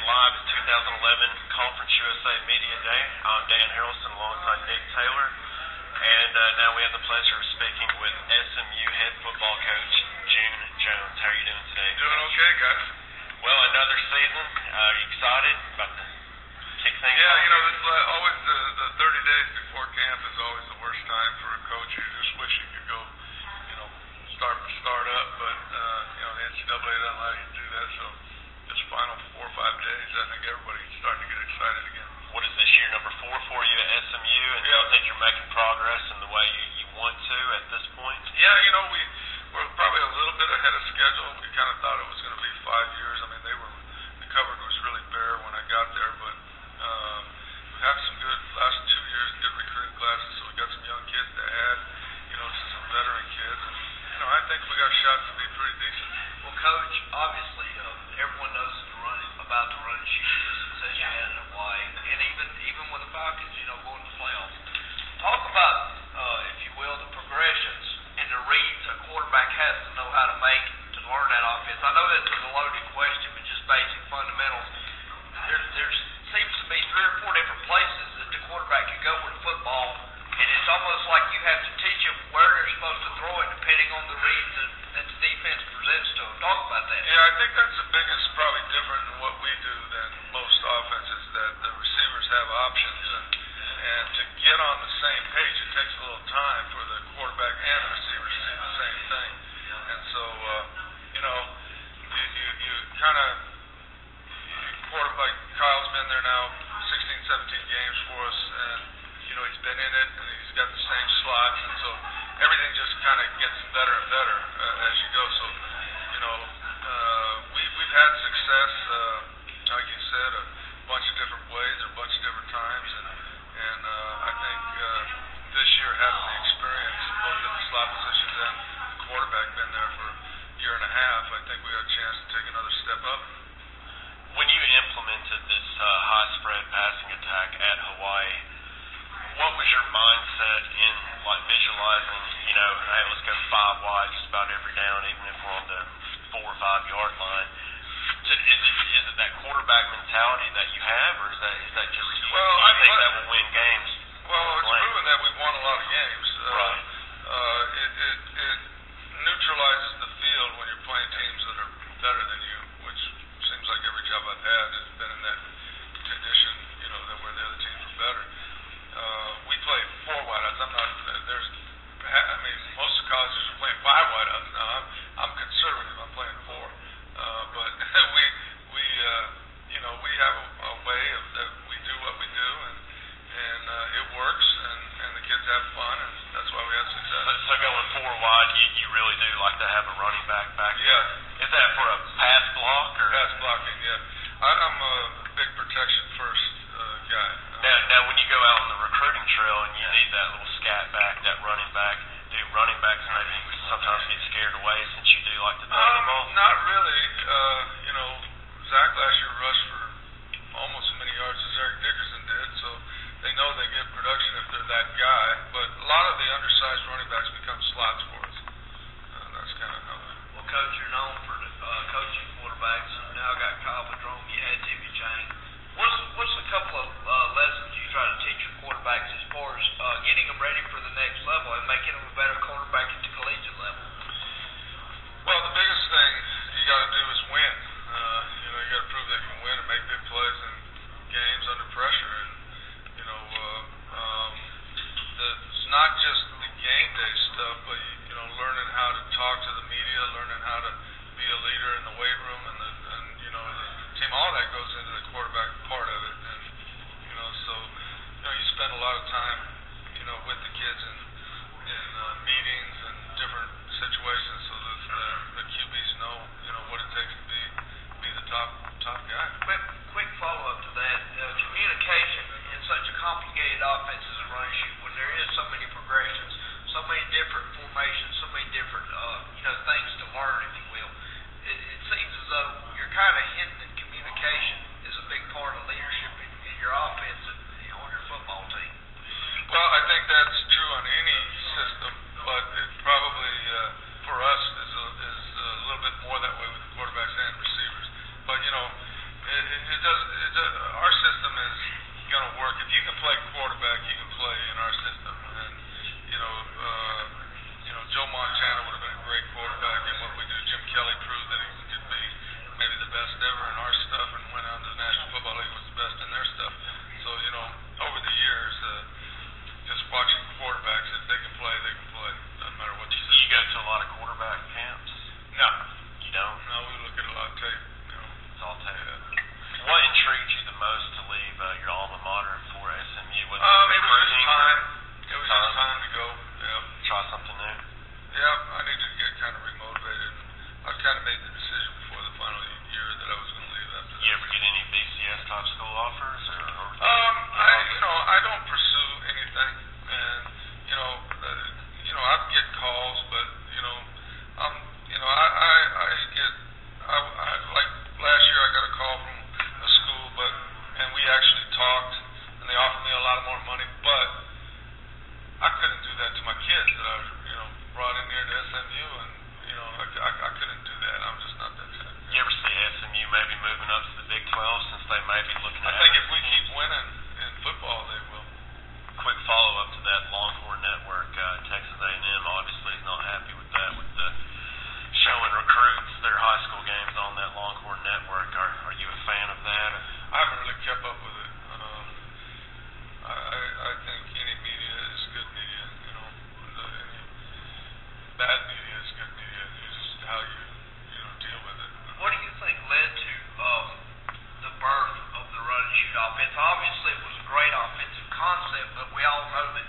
live at 2011 Conference USA Media Day. I'm Dan Harrelson alongside Nick Taylor. And now we have the pleasure of speaking with SMU head football coach June Jones. How are you doing today? Doing okay, guys. Well, another season. Are you excited about to kick things off? Yeah, this always the 30 days before camp is always the worst time for a coach. You just wish you could go, start up, but the NCAA doesn't allow you to do that. So this final 4 or 5 days, I think everybody's starting to get excited again. What is this year, number 4 for you at SMU? And do you think you're making progress in the way you want to at this point? Yeah, we're probably a little bit ahead of schedule. We kind of thought it was going to be 5 years. I mean, the cupboard was really bare when I got there, but we had some good last 2 years, good recruiting classes, so we got some young kids to add, some veteran kids. And, I think we got a shot to be pretty decent. Well, Coach, obviously, everyone knows about the running sheet success you had in Hawaii, and even with the Falcons, going to the playoffs. Talk about, if you will, the progressions and the reads a quarterback has to know how to make to learn that offense. I know this is a loaded question, but just basic fundamentals. There seems to be 3 or 4 different places that the quarterback can go with the football, and it's almost like you have to teach them where they're supposed to throw it depending on the reads that the defense presents to them. Talk about that. Yeah, I think that's the biggest, probably different in what we do than most offenses, that the receivers have options, and to get on the same page, it takes a little time for the quarterback and the receiver to see the same thing. And so, you kind of, quarterback Kyle's been there now 16, 17 games for us, and he's been in it, and he's got the same slots, and so everything just kind of gets better and better as you go. So, we've had success, like you said, a bunch of different ways, a bunch of different times, and I think this year having the experience, both in the slot positions and the quarterback been there for a year and a half, I think we got a chance to take another step up. When you implemented this high spread passing attack at Hawaii, what was your mindset in visualizing, hey, let's go 5 wide just about every down, even if we're on the 4 or 5 yard line? Is it that quarterback mentality that you have, or is that just I think that will win games? Well, it's proven that we've won a lot of games. Right. It neutralizes the field when you're playing teams that are better than you, which seems like every job I've had has been in that condition, that where the other teams are better. We play 4 wideouts. Most colleges are playing 5 wideouts now. I'm conservative. I'm playing 4. But we have a way that we do what we do, and it works, and the kids have fun, and that's why we have success. So going 4 wide, you really do like to have a running back there? Yeah. Is that for a pass block or pass blocking? Yeah. I'm a big protection first guy. Now, when you go out on the recruiting trail and you need that little scat back, that running back, do running backs maybe sometimes get scared away since you do like to throw the ball? Not really. Zach last year rushed for almost as many yards as Eric Dickerson did, so they know they get production if they're that guy. But a lot of the undersized running backs become slots for us. That's kind of how. Well, Coach, you're known for coaching quarterbacks. Now got Kyle Padrone. You had Timmy Chang. What's a couple of lessons you try to teach your quarterbacks as far as getting them ready for the next level and making them a better quarterback at the collegiate level? Well, the biggest thing you got to do is win. You got to prove that you can win and make big plays in games under pressure. And it's not just the game day stuff, but learning how to talk to the media, learning how to be a leader in the weight room, and the team. All that goes into the quarterback part of it, and so you spend a lot of time with the kids in meetings and different situations, so that the QBs know what it takes to be the top guy. Quick follow up to that. Communication in such a complicated offense as a running shoot, when there is so many progressions, so many different formations, so many different things to learn, if you will. It seems as though you're kind of hinting that communication is a big part of leadership in your offense and on your football team. Well, I think that's true on any system, but it probably for us is a little bit more that way with the quarterbacks and receivers. But it does. Our system is going to work. If you can play quarterback, you can play in our system. And Joe Montana would have been a great quarterback, and what we do, Jim Kelly proved that he could be maybe the best ever in our stuff, and went on to the National Football League, was the best in their stuff. So over the years, just watching quarterbacks, if they can play, they can play. Doesn't matter what you say. You go to a lot of quarterback camps? No. You don't? No, we look at a lot of tape. It's all tape. Yeah. What intrigued you the most to leave your alma mater for SMU? Was it just time. It was just time to go. Yeah. Try something new. Yeah, I needed to get kind of remotivated. I kind of made the decision before the final year that I was going to leave after that. You ever get any BCS type school offers, or I don't pursue anything, and I get calls, but I like last year I got a call from a school, and we actually talked, and they offered me a lot more money, but I couldn't do that to my kids that I brought in here to SMU, and I couldn't do that. I'm just not that type. You ever see SMU maybe moving up to the Big 12 since they may be looking at? I think if we keep winning in football, they will. Quick follow-up to that Longhorn Network. Texas A&M obviously is not happy with that, with the showing recruits their high school games on that Longhorn Network. Are you a fan of that? I haven't really kept up with it. I think any media is good media. Any bad media is good media. It's just how you deal with it. What do you think led to the birth of the run and shoot offense? Obviously, it was a great offensive concept, but we all know that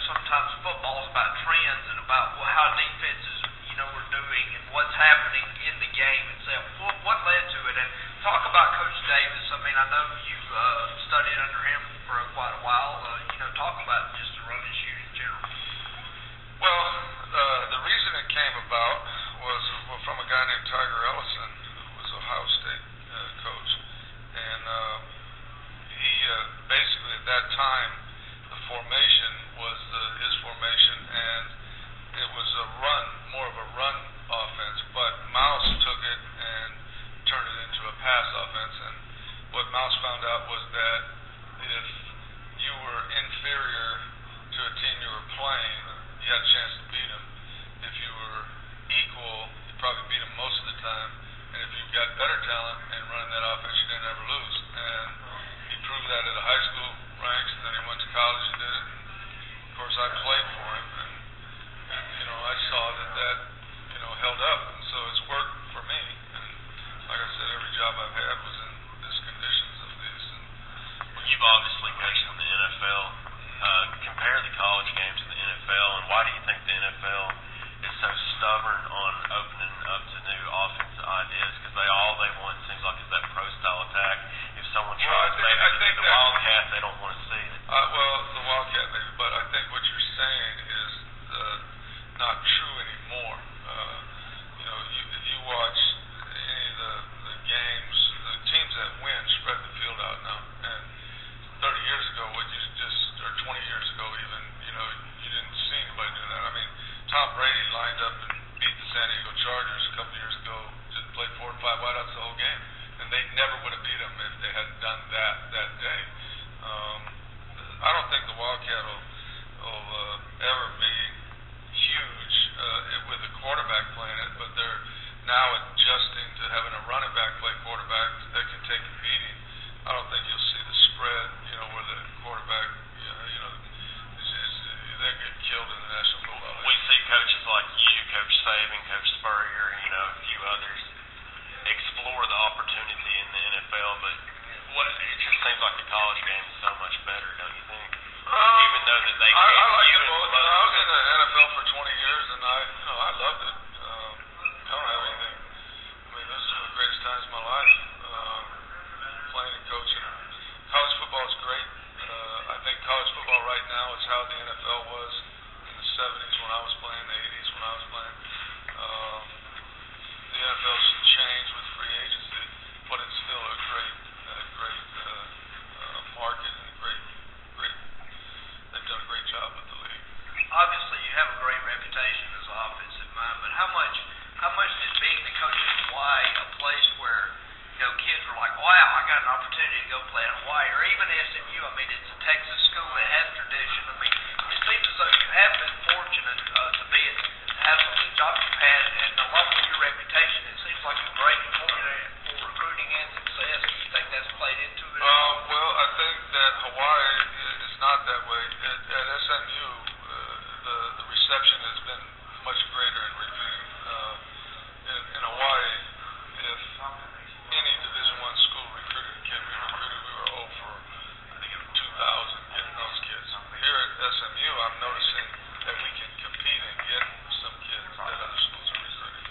sometimes football is about trends and about how defenses were doing and what's happening in the game itself. What led to it? And talk about Coach Davis. I mean, I know you've studied under him for quite a while. Talk about just the run and shoot in general. Well, the reason it came about was from a guy named Tiger Ellison, who was Ohio State coach, and he basically at that time the formation was his formation, and it was more of a run offense. But Mouse took it and turned it into a pass offense, and what Mouse found out was that if you were inferior to a team you were playing, you had a chance to beat them. If you were equal, you probably beat them most of the time. And if you've got better talent and running that offense, you didn't ever lose. And he proved that at the high school ranks, and then he went to college and did it. And of course, I played for him, and I saw that held up, and so it's worked for me. And like I said, every job I've had was in these conditions of these. Well, you've obviously coached in the NFL. Compare the college games to the NFL, and why do you think the NFL is so stubborn on opening up to new offensive ideas? Because all they want, it seems like, is that pro-style attack. If someone tries maybe the Wildcat, they don't want to see it. The Wildcat maybe, but I think what you're saying is not true anymore. If you watch any of the games, the teams that win spread the field out now. And 30 years ago, or 20 years ago even, you didn't see anybody do that. I mean, Tom Brady lined up and beat the San Diego Chargers a couple years ago, just played 4 or 5 wideouts the whole game, and they never would have beat them if they had done that day. I don't think the Wildcat will ever be huge with a quarterback playing it, but they're now adjusting to having a running back play quarterback that can take a beating. I don't think you'll see the spread, where the quarterback, they get killed in the National Football League. We see coaches like you, Coach Saban, Coach Spurrier, a few others explore the opportunity in the NFL, but it just seems like the college game is so much better, don't you think? Even though that they can't. I like it both. I was in the NFL for 20 years, and I loved it. I don't have anything. I mean, this is one of the greatest times of my life, playing and coaching. College football is great. I think college football right now is how the NFL was in the 70s when I was playing, the 80s when I was playing. The NFL should change with free agency, but in wow, I got an opportunity to go play in Hawaii, or even SMU. I mean, it's a Texas school that has tradition. I mean, it seems as though you have been fortunate to be at have some of the jobs you've had, and along with your reputation, it seems like a great formula for recruiting and success. Do you think that's played into it? Well, I think that Hawaii is not that way. At SMU, the reception has been much greater in recruiting. In Hawaii, if any Division I school recruited a kid, we were over, I think it was 2,000 getting those kids. Here at SMU, I'm noticing that we can compete and get some kids that other schools are recruiting.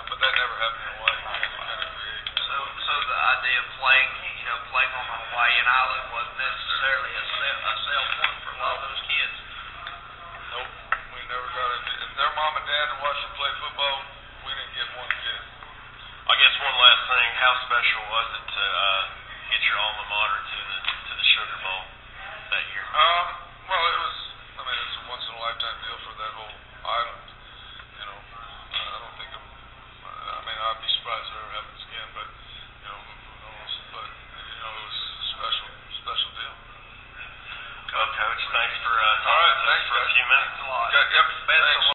But that never happened in Hawaii. We had to kind of create. So the idea of playing on the Hawaiian island wasn't necessarily a sell point for a lot of those kids. Nope, we never got it. If their mom and dad watched them play football, we didn't get one kid. I guess one last thing, how special was it to get your alma mater to the Sugar Bowl that year?